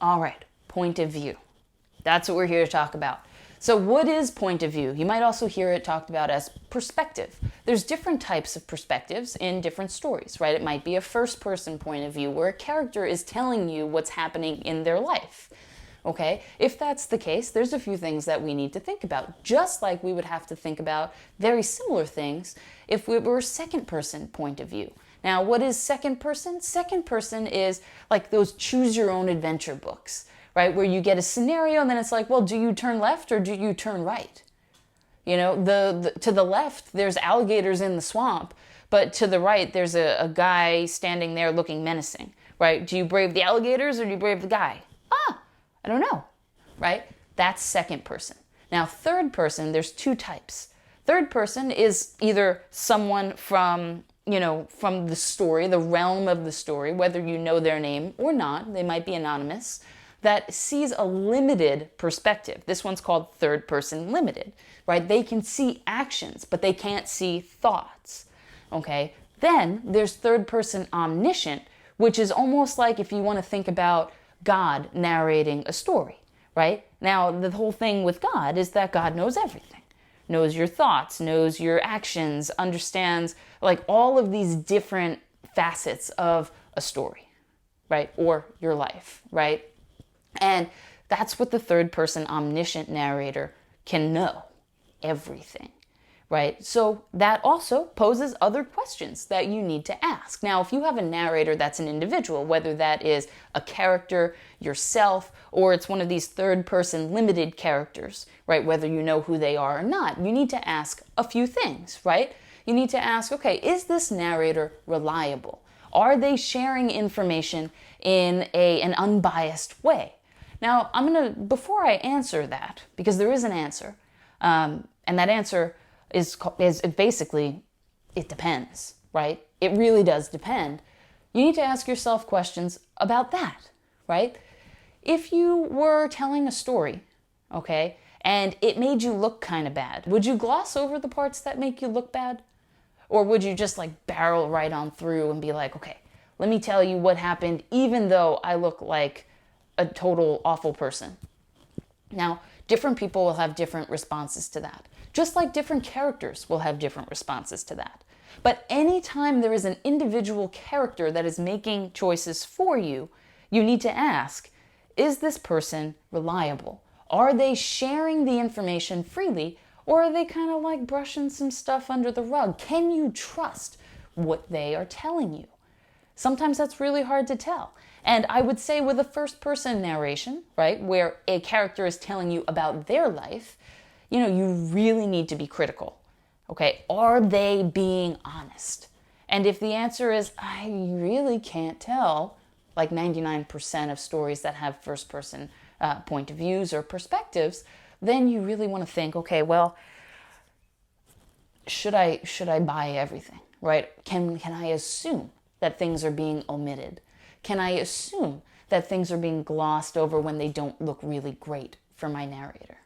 All right, point of view. That's what we're here to talk about. So what is point of view? You might also hear it talked about as perspective. There's different types of perspectives in different stories, right? It might be a first-person point of view where a character is telling you what's happening in their life. Okay, if that's the case, there's a few things that we need to think about, just like we would have to think about very similar things if we were second-person point of view. Now, what is second person? Second person is like those choose your own adventure books, right? Where you get a scenario and then it's like, well, do you turn left or do you turn right? You know, to the left, there's alligators in the swamp, but to the right, there's a guy standing there looking menacing, right? Do you brave the alligators or do you brave the guy? I don't know, right? That's second person. Now, third person, there's two types. Third person is either someone from the story, the realm of the story, whether you know their name or not, they might be anonymous, that sees a limited perspective. This one's called third person limited, right? They can see actions, but they can't see thoughts, okay? Then there's third person omniscient, which is almost like if you want to think about God narrating a story, right? Now, the whole thing with God is that God knows everything, knows your thoughts, knows your actions, understands like all of these different facets of a story, right? Or your life, right? And that's what the third person omniscient narrator can know, everything, right? So that also poses other questions that you need to ask. Now, if you have a narrator that's an individual, whether that is a character, yourself, or it's one of these third person limited characters, right? Whether you know who they are or not, you need to ask a few things, right? You need to ask, okay, is this narrator reliable? Are they sharing information in an unbiased way? Now, before I answer that, because there is an answer, and that answer is basically, it depends, right? It really does depend. You need to ask yourself questions about that, right? If you were telling a story, okay, and it made you look kind of bad, would you gloss over the parts that make you look bad? Or would you just like barrel right on through and be like, okay, let me tell you what happened, even though I look like a total awful person? Now, different people will have different responses to that, just like different characters will have different responses to that. But anytime there is an individual character that is making choices for you, you need to ask, is this person reliable? Are they sharing the information freely, or are they kind of like brushing some stuff under the rug? Can you trust what they are telling you? Sometimes that's really hard to tell. And I would say with a first-person narration, right, where a character is telling you about their life, you really need to be critical. Okay, are they being honest? And if the answer is, I really can't tell, like 99% of stories that have first-person point of views or perspectives, then you really want to think, okay, well, should I buy everything, right? Can I assume that things are being omitted? Can I assume that things are being glossed over when they don't look really great for my narrator?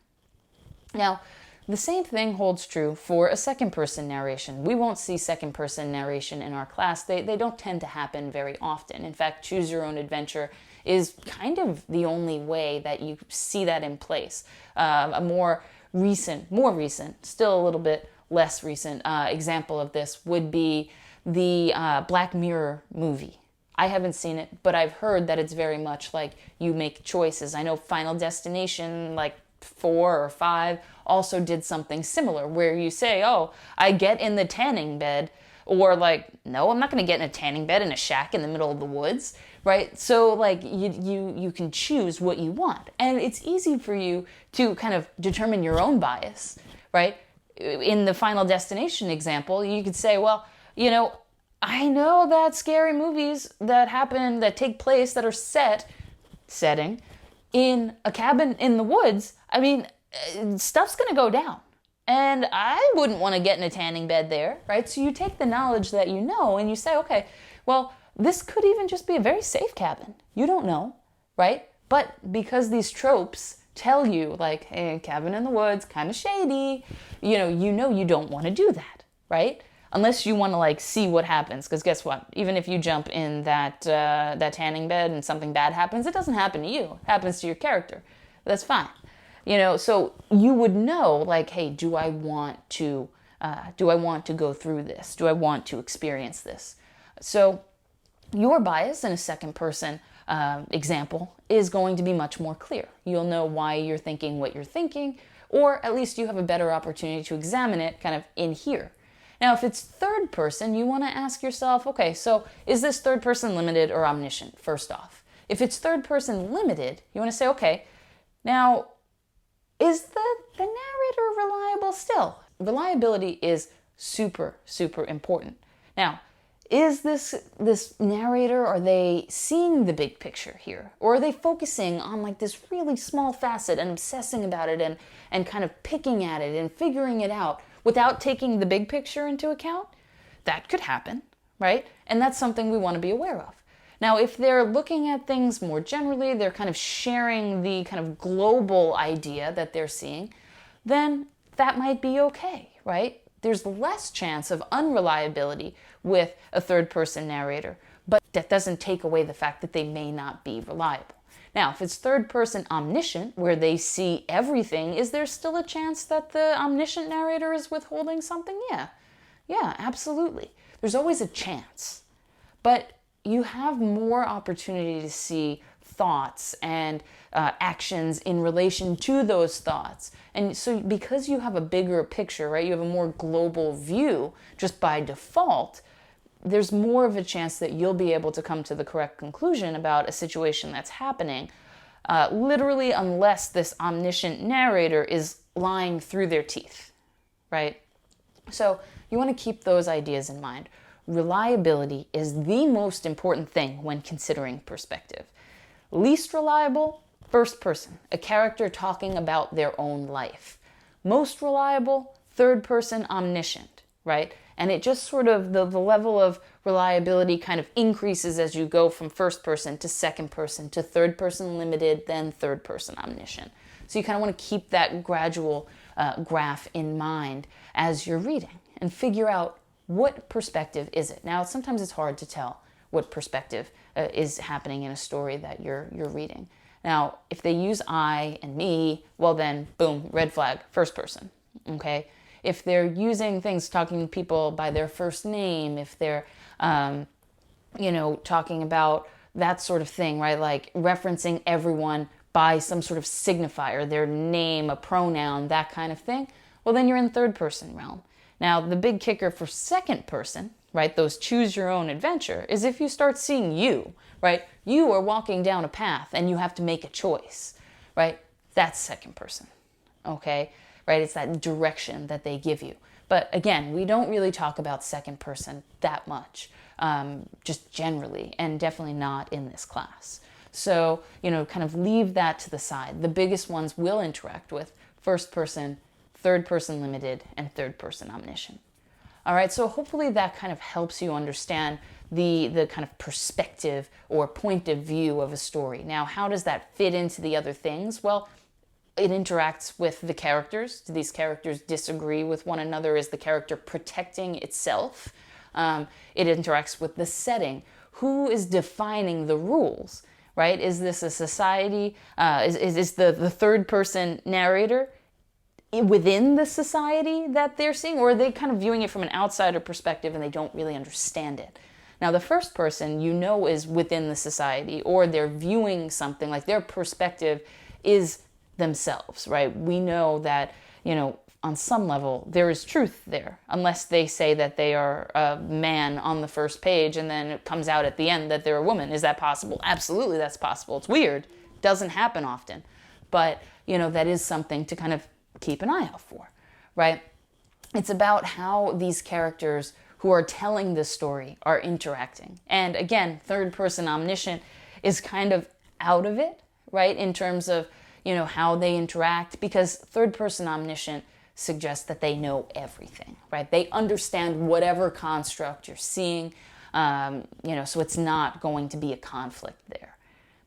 Now, the same thing holds true for a second-person narration. We won't see second-person narration in our class. They don't tend to happen very often. In fact, choose your own adventure is kind of the only way that you see that in place. A more recent, still a little bit less recent example of this would be the Black Mirror movie. I haven't seen it, but I've heard that it's very much like you make choices. I know Final Destination, like 4 or 5, also did something similar where you say, oh, I get in the tanning bed, or like, no, I'm not going to get in a tanning bed in a shack in the middle of the woods, right? So like you can choose what you want. And it's easy for you to kind of determine your own bias, right? In the Final Destination example, you could say, well, I know that scary movies that take place, that are setting in a cabin in the woods, I mean, stuff's going to go down. And I wouldn't want to get in a tanning bed there, right? So you take the knowledge that you know and you say, okay, well, this could even just be a very safe cabin. You don't know, right? But because these tropes tell you, like, hey, cabin in the woods, kind of shady, you know you don't want to do that, right? unless you want to like see what happens. Because guess what? Even if you jump in that tanning bed and something bad happens, it doesn't happen to you. It happens to your character. That's fine. So you would know, like, hey, do I want to go through this? Do I want to experience this? So your bias in a second person example is going to be much more clear. You'll know why you're thinking what you're thinking, or at least you have a better opportunity to examine it kind of in here. Now, if it's third person, you want to ask yourself, okay, so is this third person limited or omniscient, first off? If it's third person limited, you want to say, okay, now, is the narrator reliable still? Reliability is super, super important. Now, is this narrator, are they seeing the big picture here? Or are they focusing on like this really small facet and obsessing about it and kind of picking at it and figuring it out without taking the big picture into account? That could happen, right? And that's something we want to be aware of. Now, if they're looking at things more generally, they're kind of sharing the kind of global idea that they're seeing, then that might be okay, right? There's less chance of unreliability with a third-person narrator, but that doesn't take away the fact that they may not be reliable. Now, if it's third-person omniscient, where they see everything, is there still a chance that the omniscient narrator is withholding something? Yeah, absolutely. There's always a chance. But you have more opportunity to see thoughts and actions in relation to those thoughts. And so because you have a bigger picture, right, you have a more global view just by default, there's more of a chance that you'll be able to come to the correct conclusion about a situation that's happening, literally unless this omniscient narrator is lying through their teeth, right? So you want to keep those ideas in mind. Reliability is the most important thing when considering perspective. Least reliable, first person, a character talking about their own life. Most reliable, third person, omniscient, right? And it just sort of, the level of reliability kind of increases as you go from first person to second person to third person limited, then third person omniscient. So you kind of want to keep that gradual graph in mind as you're reading and figure out what perspective is it. Now, sometimes it's hard to tell what perspective is happening in a story that you're reading. Now, if they use I and me, well then, boom, red flag, first person, okay? If they're using things, talking to people by their first name, if they're, talking about that sort of thing, right? Like referencing everyone by some sort of signifier, their name, a pronoun, that kind of thing, well then you're in third person realm. Now, the big kicker for second person, right, those choose your own adventure, is if you start seeing you, right? You are walking down a path and you have to make a choice, right? That's second person, okay? Right? It's that direction that they give you. But again, we don't really talk about second person that much, just generally, and definitely not in this class. So, kind of leave that to the side. The biggest ones we'll interact with: first person, third person limited, and third person omniscient. All right, so hopefully that kind of helps you understand the kind of perspective or point of view of a story. Now, how does that fit into the other things? Well, it interacts with the characters. Do these characters disagree with one another? Is the character protecting itself? It interacts with the setting. Who is defining the rules, right? Is this a society? Is the third person narrator within the society that they're seeing, or are they kind of viewing it from an outsider perspective and they don't really understand it? Now, the first person is within the society, or they're viewing something, like their perspective is themselves, right? We know that, on some level, there is truth there, unless they say that they are a man on the first page and then it comes out at the end that they're a woman. Is that possible? Absolutely, that's possible. It's weird. Doesn't happen often. But, that is something to kind of keep an eye out for, right? It's about how these characters who are telling this story are interacting. And again, third person omniscient is kind of out of it, right? In terms of, how they interact, because third person omniscient suggests that they know everything, right? They understand whatever construct you're seeing, so it's not going to be a conflict there.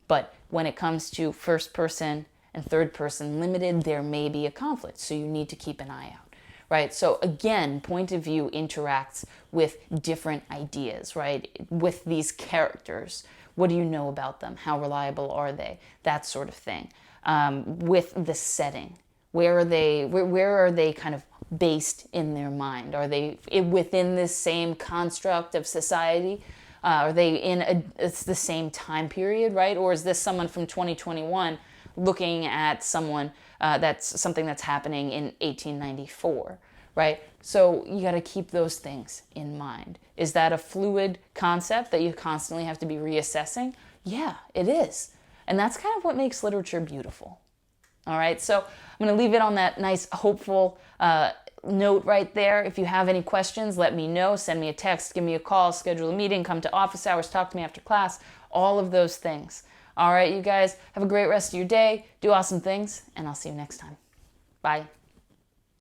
But when it comes to first person and third person limited, there may be a conflict, so you need to keep an eye out, right? So again, point of view interacts with different ideas, right? With these characters. What do you know about them? How reliable are they? That sort of thing. With the setting, where are they kind of based in their mind? Are they within this same construct of society? Are they it's the same time period, right? Or is this someone from 2021 looking at someone that's something that's happening in 1894, right? So you got to keep those things in mind. Is that a fluid concept that you constantly have to be reassessing? Yeah, it is. And that's kind of what makes literature beautiful. All right, so I'm going to leave it on that nice, hopeful note right there. If you have any questions, let me know. Send me a text, give me a call, schedule a meeting, come to office hours, talk to me after class, all of those things. All right, you guys, have a great rest of your day. Do awesome things, and I'll see you next time. Bye.